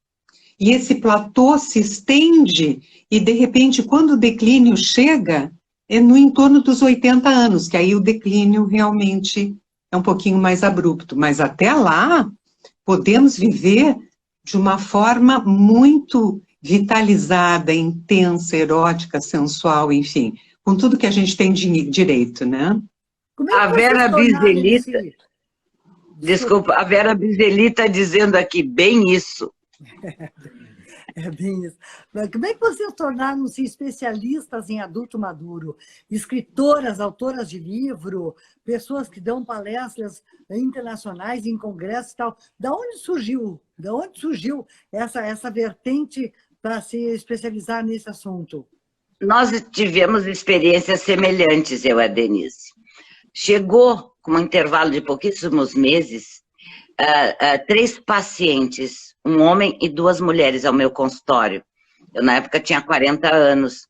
e esse platô se estende, e de repente, quando o declínio chega, é no entorno dos 80 anos, que aí o declínio realmente é um pouquinho mais abrupto. Mas até lá, podemos viver de uma forma muito vitalizada, intensa, erótica, sensual, enfim, com tudo que a gente tem direito, né? A Vera Biselita... Desculpa, a Vera Biselli está dizendo aqui bem isso. É bem isso. Mas como é que vocês tornaram-se especialistas em adulto maduro? Escritoras, autoras de livro, pessoas que dão palestras internacionais em congressos e tal. Da onde surgiu? Da onde surgiu essa vertente para se especializar nesse assunto? Nós tivemos experiências semelhantes, eu e a Denise. Chegou, com um intervalo de pouquíssimos meses, 3 pacientes, um homem e 2 mulheres ao meu consultório. Eu, na época, tinha 40 anos.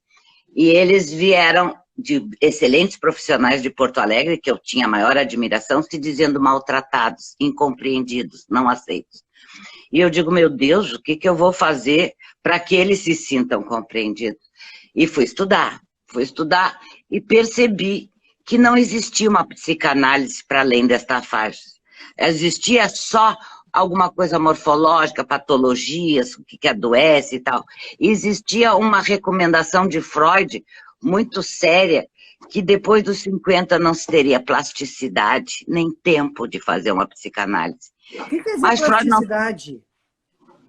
E eles vieram de excelentes profissionais de Porto Alegre, que eu tinha a maior admiração, se dizendo maltratados, incompreendidos, não aceitos. E eu digo, meu Deus, o que eu vou fazer para que eles se sintam compreendidos? E fui estudar e percebi que não existia uma psicanálise para além desta faixa. Existia só alguma coisa morfológica, patologias, o que adoece e tal. E existia uma recomendação de Freud muito séria, que depois dos 50 não se teria plasticidade, nem tempo de fazer uma psicanálise. O que quer dizer Mas plasticidade? Freud não...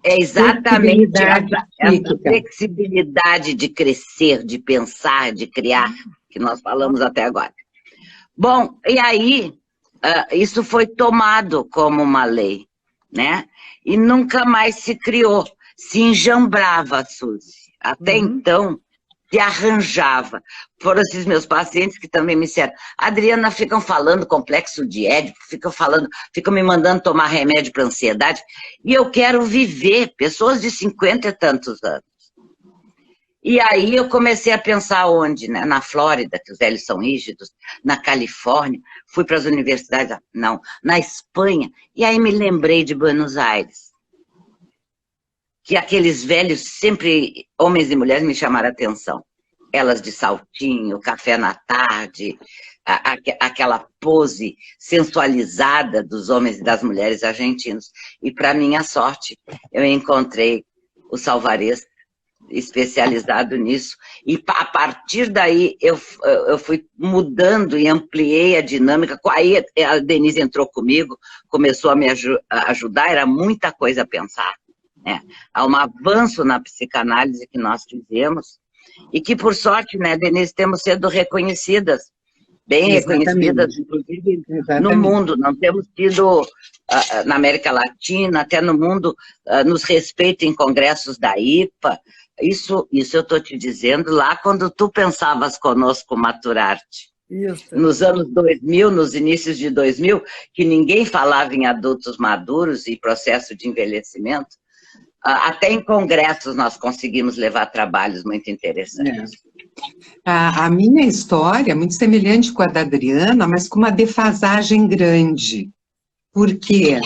É exatamente essa flexibilidade de crescer, de pensar, de criar, que nós falamos até agora. Bom, e aí, isso foi tomado como uma lei, né? E nunca mais se criou, se enjambrava, Suzy. Até então, se arranjava. Foram esses meus pacientes que também me disseram, Adriana, ficam falando complexo de Édipo, ficam me mandando tomar remédio para ansiedade, e eu quero viver, pessoas de 50 e tantos anos. E aí eu comecei a pensar onde, né? Na Flórida, que os velhos são rígidos, na Califórnia, fui para as universidades, não, na Espanha, e aí me lembrei de Buenos Aires, que aqueles velhos, sempre homens e mulheres, me chamaram a atenção. Elas de saltinho, café na tarde, aquela pose sensualizada dos homens e das mulheres argentinos. E, para minha sorte, eu encontrei o Salvarez, especializado nisso, e a partir daí eu fui mudando e ampliei a dinâmica. Aí a Denise entrou comigo, começou a me ajudar, era muita coisa a pensar. Né? Há um avanço na psicanálise que nós fizemos, e que, por sorte, né, Denise, temos sido reconhecidas, bem reconhecidas, inclusive no mundo. Não temos tido, na América Latina, até no mundo, nos respeito em congressos da IPA. Isso eu estou te dizendo lá quando tu pensavas conosco Maturarte. Isso. Nos anos 2000, nos inícios de 2000, que ninguém falava em adultos maduros e processo de envelhecimento, até em congressos nós conseguimos levar trabalhos muito interessantes. A minha história é muito semelhante com a da Adriana, mas com uma defasagem grande. Por quê?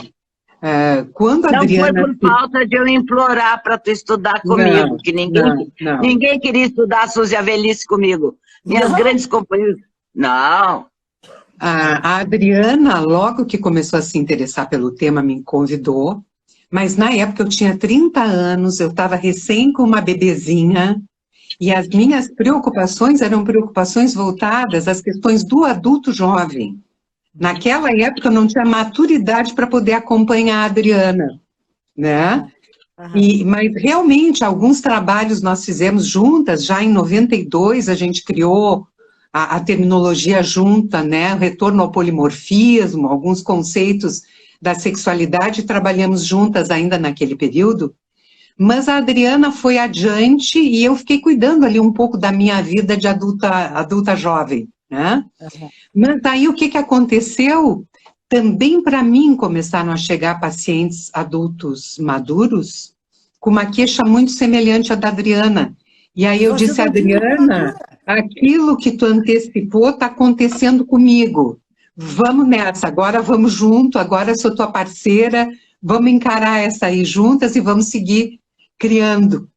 Quando a Adriana... Não foi por falta de eu implorar para tu estudar comigo, não, que ninguém queria estudar a Suzy a velhice comigo. Minhas grandes companhias... Não. A Adriana, logo que começou a se interessar pelo tema, me convidou, mas na época eu tinha 30 anos, eu estava recém com uma bebezinha, e as minhas preocupações eram preocupações voltadas às questões do adulto jovem. Naquela época eu não tinha maturidade para poder acompanhar a Adriana, né? Mas realmente alguns trabalhos nós fizemos juntas, já em 92 a gente criou a terminologia junta, né? O retorno ao polimorfismo, alguns conceitos da sexualidade, trabalhamos juntas ainda naquele período, mas a Adriana foi adiante e eu fiquei cuidando ali um pouco da minha vida de adulta jovem, né? Mas aí o que aconteceu? Também para mim começaram a chegar pacientes adultos maduros com uma queixa muito semelhante à da Adriana. E aí eu disse, Adriana, aquilo que tu antecipou está acontecendo comigo. Vamos nessa, agora vamos junto, agora eu sou tua parceira, vamos encarar essa aí juntas e vamos seguir criando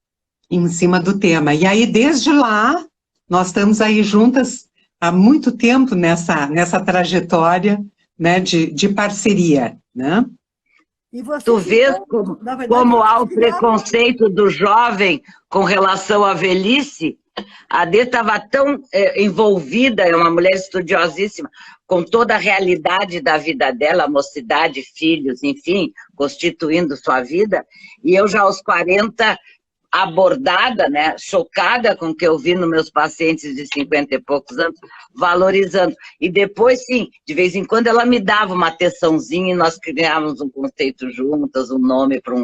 em cima do tema. E aí, desde lá, nós estamos aí juntas há muito tempo nessa trajetória, né, de parceria, né? E você tu vês como há o preconceito do jovem com relação à velhice? A Adê estava tão envolvida, é uma mulher estudiosíssima, com toda a realidade da vida dela, mocidade, filhos, enfim, constituindo sua vida, e eu já aos 40 abordada, né, chocada com o que eu vi nos meus pacientes de 50 e poucos anos, valorizando. E depois, sim, de vez em quando ela me dava uma atençãozinha e nós criávamos um conceito juntas, um nome para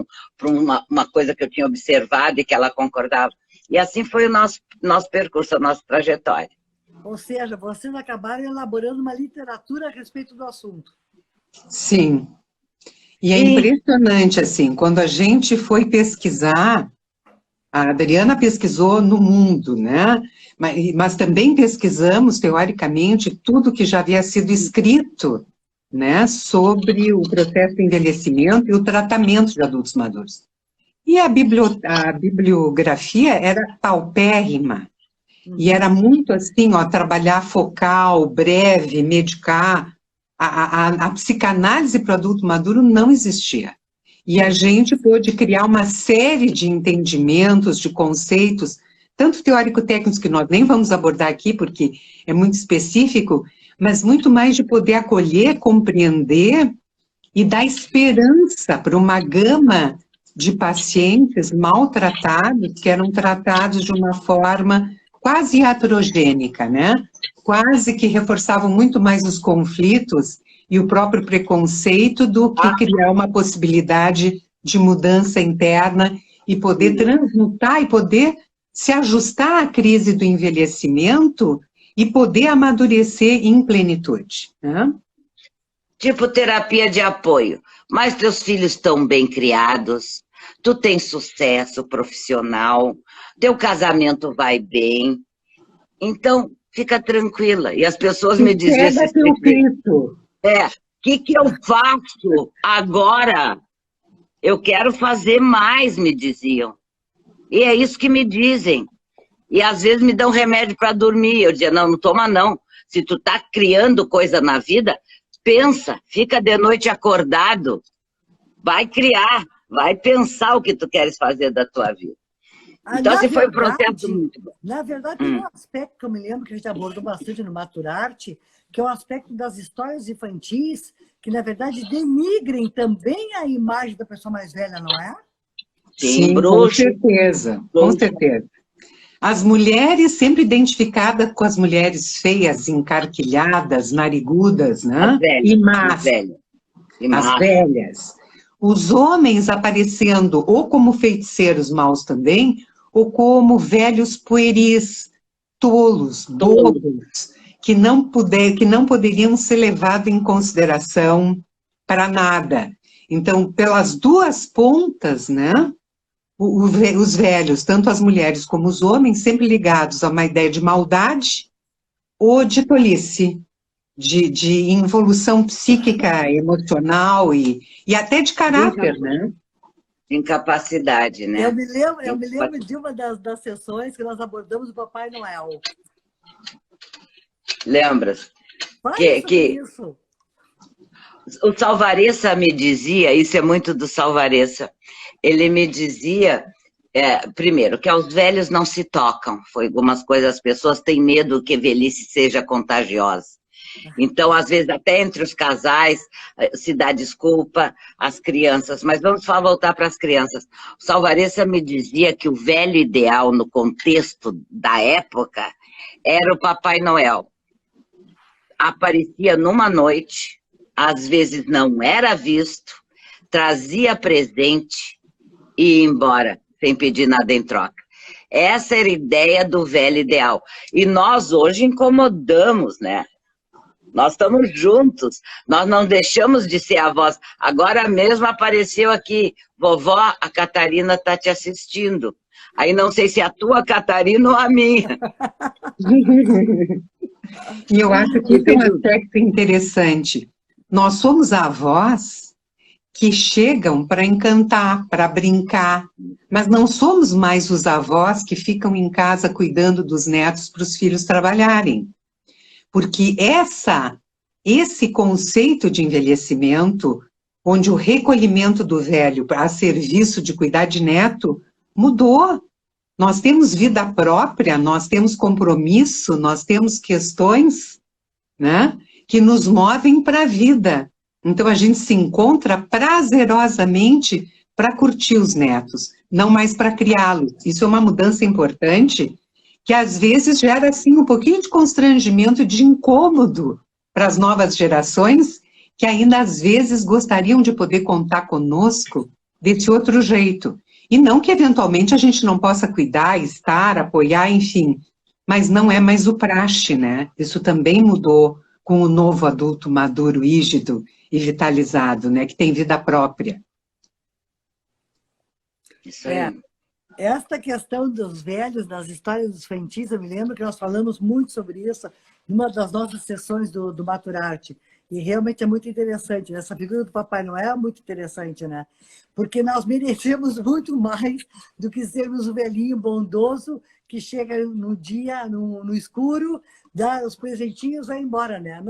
uma coisa que eu tinha observado e que ela concordava. E assim foi o nosso percurso, a nossa trajetória. Ou seja, vocês acabaram elaborando uma literatura a respeito do assunto. Sim. E é impressionante, assim, quando a gente foi pesquisar, a Adriana pesquisou no mundo, né? Mas também pesquisamos, teoricamente, tudo que já havia sido escrito, né, sobre o processo de envelhecimento e o tratamento de adultos maduros. E a bibliografia era paupérrima, e era muito assim, ó, trabalhar focal, breve, medicar. A psicanálise para o adulto maduro não existia. E a gente pôde criar uma série de entendimentos, de conceitos, tanto teórico-técnicos, que nós nem vamos abordar aqui, porque é muito específico, mas muito mais de poder acolher, compreender e dar esperança para uma gama de pacientes maltratados, que eram tratados de uma forma quase iatrogênica, né? Quase que reforçavam muito mais os conflitos e o próprio preconceito do que criar uma possibilidade de mudança interna e poder transmutar e poder se ajustar à crise do envelhecimento e poder amadurecer em plenitude, né? Tipo terapia de apoio. Mas teus filhos estão bem criados, tu tens sucesso profissional, teu casamento vai bem, então fica tranquila. E as pessoas me diziam assim, o que eu faço agora? Eu quero fazer mais, me diziam. E é isso que me dizem. E às vezes me dão remédio para dormir. Eu dizia, não toma não. Se tu tá criando coisa na vida, pensa, fica de noite acordado, vai criar, vai pensar o que tu queres fazer da tua vida. Então, assim, foi um processo muito bom. Na verdade, tem um aspecto que eu me lembro que a gente abordou bastante no Maturarte, que é o aspecto das histórias infantis, que, na verdade, denigrem também a imagem da pessoa mais velha, não é? Sim, com certeza, com certeza. As mulheres sempre identificadas com as mulheres feias, encarquilhadas, narigudas, né? E más. As velhas. Os homens aparecendo ou como feiticeiros maus também, ou como velhos pueris, tolos, bobos, que não poderiam ser levados em consideração para nada. Então, pelas duas pontas, né? Os velhos, tanto as mulheres como os homens, sempre ligados a uma ideia de maldade ou de tolice, de involução psíquica, emocional e até de caráter, né? Incapacidade, né? Eu me lembro de uma das sessões que nós abordamos o Papai Noel. Lembras? Isso. O Salvaressa me dizia, isso é muito do Salvaressa, ele me dizia, primeiro, que aos velhos não se tocam, foi algumas coisas, as pessoas têm medo que a velhice seja contagiosa. Então, às vezes, até entre os casais, se dá desculpa às crianças, mas vamos voltar para as crianças. O Salvaressa me dizia que o velho ideal, no contexto da época, era o Papai Noel. Aparecia numa noite, às vezes não era visto, trazia presente e ia embora, sem pedir nada em troca. Essa era a ideia do velho ideal. E nós hoje incomodamos, né? Nós estamos juntos, nós não deixamos de ser avós. Agora mesmo apareceu aqui, vovó, a Catarina está te assistindo. Aí não sei se é a tua Catarina ou a minha. E eu acho que isso é um aspecto interessante. Nós somos avós que chegam para encantar, para brincar, mas não somos mais os avós que ficam em casa cuidando dos netos para os filhos trabalharem. Porque esse conceito de envelhecimento, onde o recolhimento do velho a serviço de cuidar de neto, mudou. Nós temos vida própria, nós temos compromisso, nós temos questões, né, que nos movem para a vida. Então, a gente se encontra prazerosamente para curtir os netos, não mais para criá-los. Isso é uma mudança importante, que às vezes gera assim, um pouquinho de constrangimento, de incômodo para as novas gerações, que ainda às vezes gostariam de poder contar conosco desse outro jeito. E não que eventualmente a gente não possa cuidar, estar, apoiar, enfim, mas não é mais o praxe, né? Isso também mudou com o novo adulto maduro, rígido e vitalizado, né? Que tem vida própria. Isso aí. Esta questão dos velhos, das histórias dos infantis, eu me lembro que nós falamos muito sobre isso numa das nossas sessões do Maturarte. E realmente é muito interessante, né? Essa figura do Papai Noel é muito interessante, né? Porque nós merecemos muito mais do que sermos o velhinho bondoso que chega no dia, no escuro, dá os presentinhos e vai embora, né?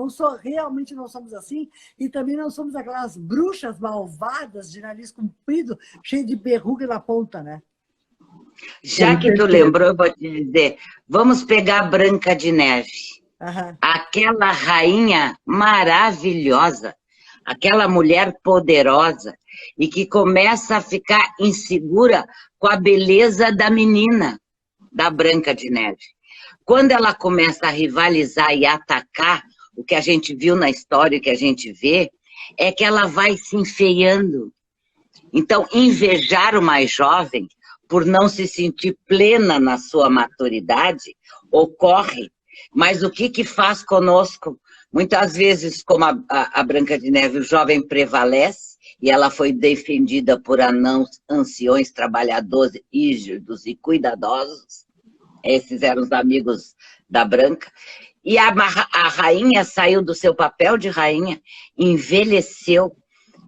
Realmente não somos assim, e também não somos aquelas bruxas malvadas de nariz comprido, cheio de verruga na ponta, né? Já que tu lembrou, eu vou te dizer, vamos pegar a Branca de Neve. Aham. Aquela rainha maravilhosa, aquela mulher poderosa e que começa a ficar insegura com a beleza da menina, da Branca de Neve. Quando ela começa a rivalizar e atacar, o que a gente viu na história, o que a gente vê, é que ela vai se enfeiando. Então, invejar o mais jovem, por não se sentir plena na sua maturidade, ocorre. Mas o que faz conosco? Muitas vezes, como a Branca de Neve, o jovem prevalece, e ela foi defendida por anciões trabalhadores, rígidos e cuidadosos. Esses eram os amigos da Branca. E a rainha saiu do seu papel de rainha, envelheceu,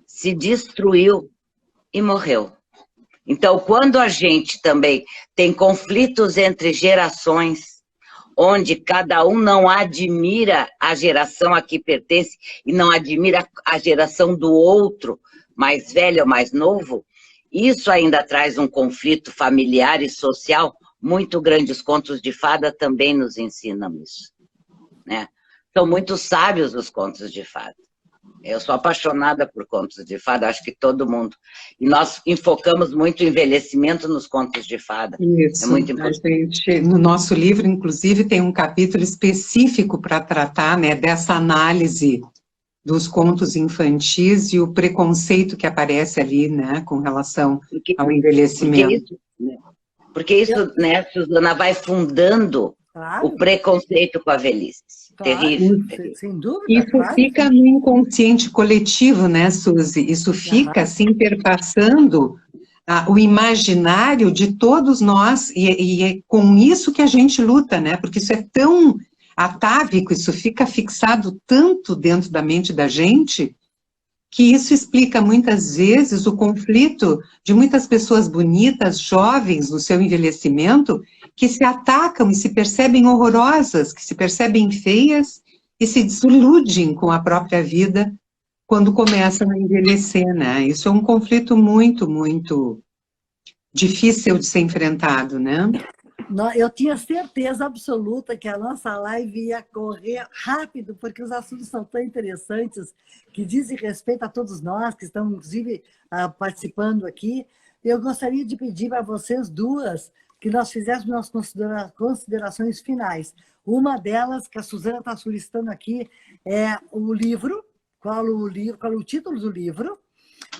se destruiu e morreu. Então, quando a gente também tem conflitos entre gerações, onde cada um não admira a geração a que pertence e não admira a geração do outro, mais velho ou mais novo, isso ainda traz um conflito familiar e social muito grande. Os contos de fada também nos ensinam isso, né? São muito sábios os contos de fada. Eu sou apaixonada por contos de fada, acho que todo mundo. E nós enfocamos muito o envelhecimento nos contos de fada. Isso, é muito importante. no nosso livro, inclusive, tem um capítulo específico para tratar, né, dessa análise dos contos infantis e o preconceito que aparece ali, né, com relação ao envelhecimento. Porque isso, né, Suzana, vai fundando o preconceito com a velhice. Claro, Terrível. sem dúvida. Isso fica no inconsciente coletivo, né, Suzy? Isso fica, assim, perpassando o imaginário de todos nós, e é com isso que a gente luta, né? Porque isso é tão atávico, isso fica fixado tanto dentro da mente da gente, que isso explica muitas vezes o conflito de muitas pessoas bonitas, jovens, no seu envelhecimento, que se atacam e se percebem horrorosas, que se percebem feias e se desiludem com a própria vida quando começam a envelhecer, né? Isso é um conflito muito, muito difícil de ser enfrentado, né? Eu tinha certeza absoluta que a nossa live ia correr rápido, porque os assuntos são tão interessantes, que dizem respeito a todos nós, que estão, inclusive, participando aqui. Eu gostaria de pedir para vocês duas que nós fizéssemos nossas considerações finais. Uma delas, que a Suzana está solicitando aqui, é o livro. Qual o título do livro?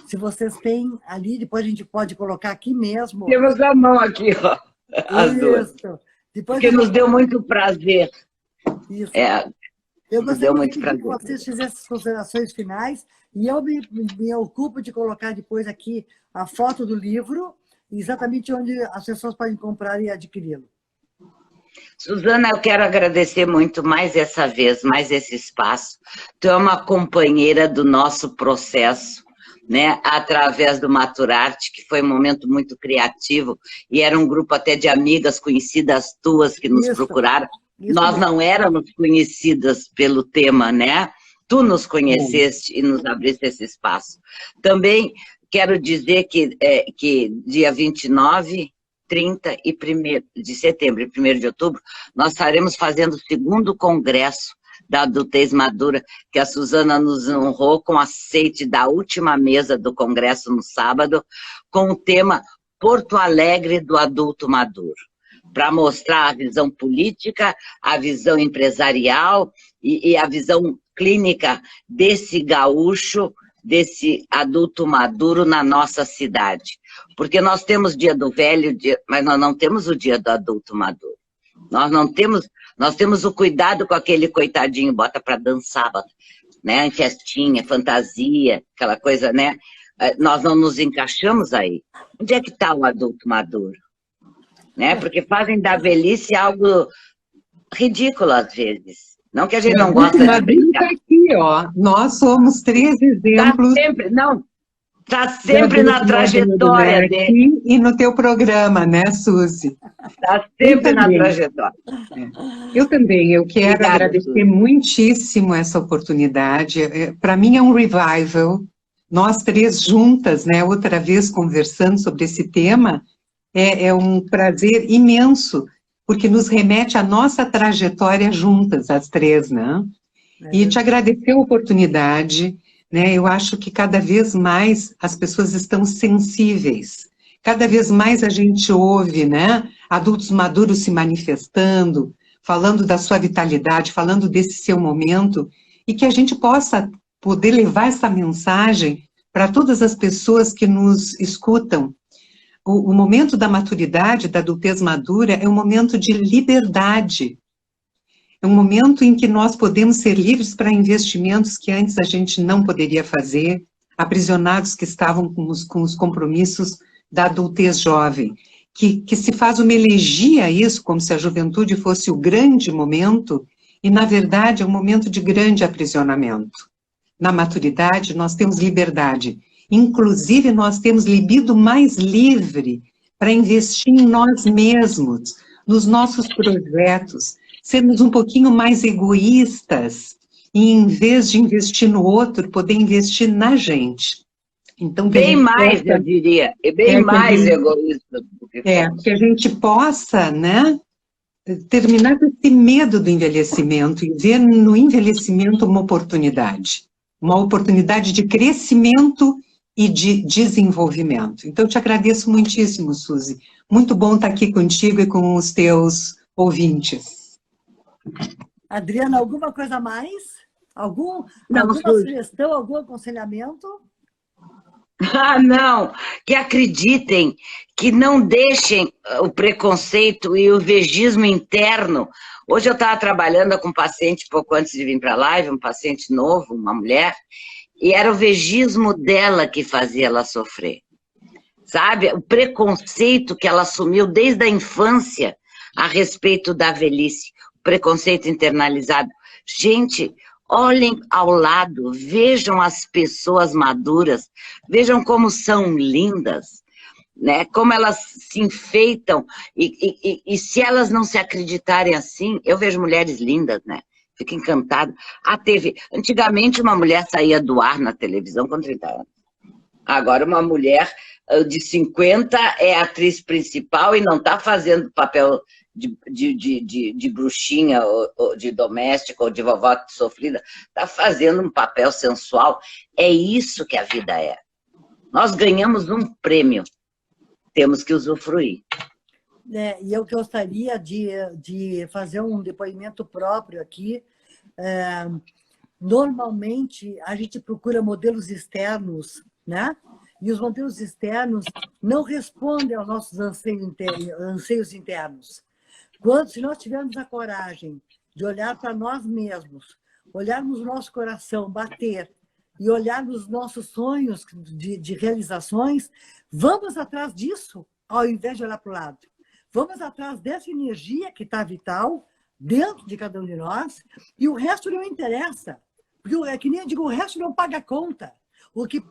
Se vocês têm ali, depois a gente pode colocar aqui mesmo. Temos a mão aqui, ó. As duas. Depois porque nos deu muito prazer. Isso. Eu gostaria que vocês fizessem as considerações finais, e eu me ocupo de colocar depois aqui a foto do livro, exatamente onde as pessoas podem comprar e adquiri-lo. Suzana, eu quero agradecer muito mais essa vez, mais esse espaço. Tu é uma companheira do nosso processo, né, através do Maturarte, que foi um momento muito criativo, e era um grupo até de amigas conhecidas tuas que nos procuraram. Nós não éramos conhecidas pelo tema, né? Tu nos conheceste e nos abriste esse espaço. Também quero dizer que dia 29, 30 e 1º de setembro e 1º de outubro, nós estaremos fazendo o 2º congresso da adultez madura, que a Suzana nos honrou com aceite da última mesa do congresso no sábado, com o tema Porto Alegre do adulto maduro, para mostrar a visão política, a visão empresarial e a visão clínica desse gaúcho, desse adulto maduro na nossa cidade. Porque nós temos dia do velho, mas nós não temos o dia do adulto maduro. Nós temos o cuidado com aquele coitadinho, bota para dançar, bota, né, em festinha, fantasia, aquela coisa, né? Nós não nos encaixamos aí. Onde é que está o adulto maduro? Né? Porque fazem da velhice algo ridículo às vezes. Não que a gente não gosta de brincar. Aqui, ó. Nós somos 3 exemplos. Está sempre na trajetória dele. E no teu programa, né, Suzy? Está sempre na trajetória. Eu também, eu quero agradecer Suzy muitíssimo essa oportunidade. Para mim é um revival. Nós 3 juntas, né, outra vez conversando sobre esse tema, é um prazer imenso, porque nos remete à nossa trajetória juntas, as 3, né? E te agradecer a oportunidade, né? Eu acho que cada vez mais as pessoas estão sensíveis, cada vez mais a gente ouve, né? Adultos maduros se manifestando, falando da sua vitalidade, falando desse seu momento, e que a gente possa poder levar essa mensagem para todas as pessoas que nos escutam. O momento da maturidade, da adultez madura, é um momento de liberdade. É um momento em que nós podemos ser livres para investimentos que antes a gente não poderia fazer, aprisionados que estavam com os compromissos da adultez jovem, que se faz uma elegia a isso, como se a juventude fosse o grande momento, e na verdade é um momento de grande aprisionamento. Na maturidade nós temos liberdade. Inclusive, nós temos libido mais livre para investir em nós mesmos, nos nossos projetos, sermos um pouquinho mais egoístas, e em vez de investir no outro, poder investir na gente. Então, bem mais, eu diria, bem mais egoísta do que que a gente possa, né, terminar com esse medo do envelhecimento e ver no envelhecimento uma oportunidade de crescimento e de desenvolvimento. Então, eu te agradeço muitíssimo, Suzy. Muito bom estar aqui contigo e com os teus ouvintes. Adriana, alguma coisa a mais? Alguma sugestão, algum aconselhamento? Não, que acreditem, que não deixem o preconceito e o vegismo interno. Hoje eu estava trabalhando com um paciente pouco antes de vir para a live, um paciente novo, uma mulher, e era o vegismo dela que fazia ela sofrer. Sabe? O preconceito que ela assumiu desde a infância a respeito da velhice, o preconceito internalizado. Gente, olhem ao lado, vejam as pessoas maduras, vejam como são lindas, né? Como elas se enfeitam, e se elas não se acreditarem assim, eu vejo mulheres lindas, né? Fico encantada. Antigamente uma mulher saía do ar na televisão com 30 anos. Agora uma mulher de 50 é atriz principal e não está fazendo papel de bruxinha, ou de doméstica, ou de vovó sofrida, está fazendo um papel sensual. É isso que a vida é. Nós ganhamos um prêmio, temos que usufruir. E eu gostaria de fazer um depoimento próprio aqui. Normalmente, a gente procura modelos externos, né? E os modelos externos não respondem aos nossos anseios internos. Se nós tivermos a coragem de olhar para nós mesmos, olharmos o nosso coração bater e olhar nos nossos sonhos de realizações, vamos atrás disso, ao invés de olhar para o lado. Vamos atrás dessa energia que está vital dentro de cada um de nós, e o resto não interessa. Porque é que nem eu digo, o resto não paga a conta. O que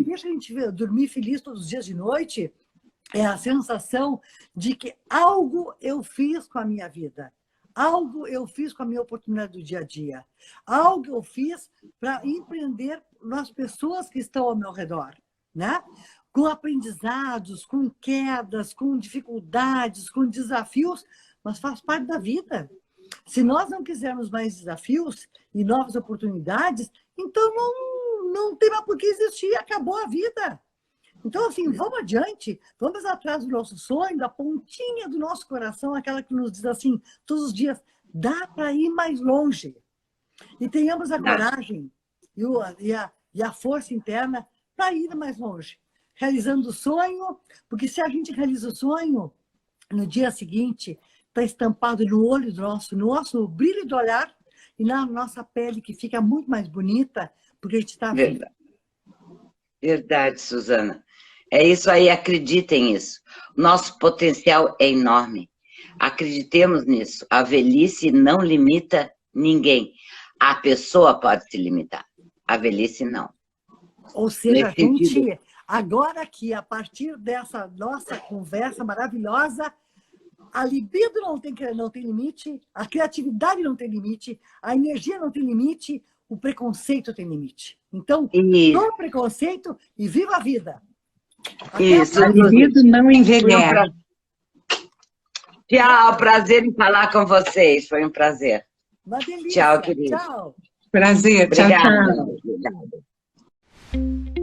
deixa a gente dormir feliz todos os dias de noite é a sensação de que algo eu fiz com a minha vida, algo eu fiz com a minha oportunidade do dia a dia, algo eu fiz para empreender nas pessoas que estão ao meu redor, né? Com aprendizados, com quedas, com dificuldades, com desafios, mas faz parte da vida. Se nós não quisermos mais desafios e novas oportunidades, então não tem mais por que existir, acabou a vida. Então, assim, vamos adiante, vamos atrás do nosso sonho, da pontinha do nosso coração, aquela que nos diz assim, todos os dias, dá para ir mais longe. E tenhamos a coragem e a força interna para ir mais longe. Realizando o sonho, porque se a gente realiza o sonho, no dia seguinte, está estampado no olho no nosso brilho do olhar e na nossa pele, que fica muito mais bonita, porque a gente está... Verdade. Verdade, Suzana. É isso aí, acreditem nisso. Nosso potencial é enorme. Acreditemos nisso. A velhice não limita ninguém. A pessoa pode se limitar. A velhice não. Ou seja, a gente, agora aqui, a partir dessa nossa conversa maravilhosa, a libido não tem limite, a criatividade não tem limite, a energia não tem limite, o preconceito tem limite. Então, no preconceito e viva a vida. Isso, a libido não envelhece. Tchau, prazer em falar com vocês. Foi um prazer. Uma delícia. Tchau, querido. Tchau. Prazer, tchau, Obrigada. tchau. Obrigada.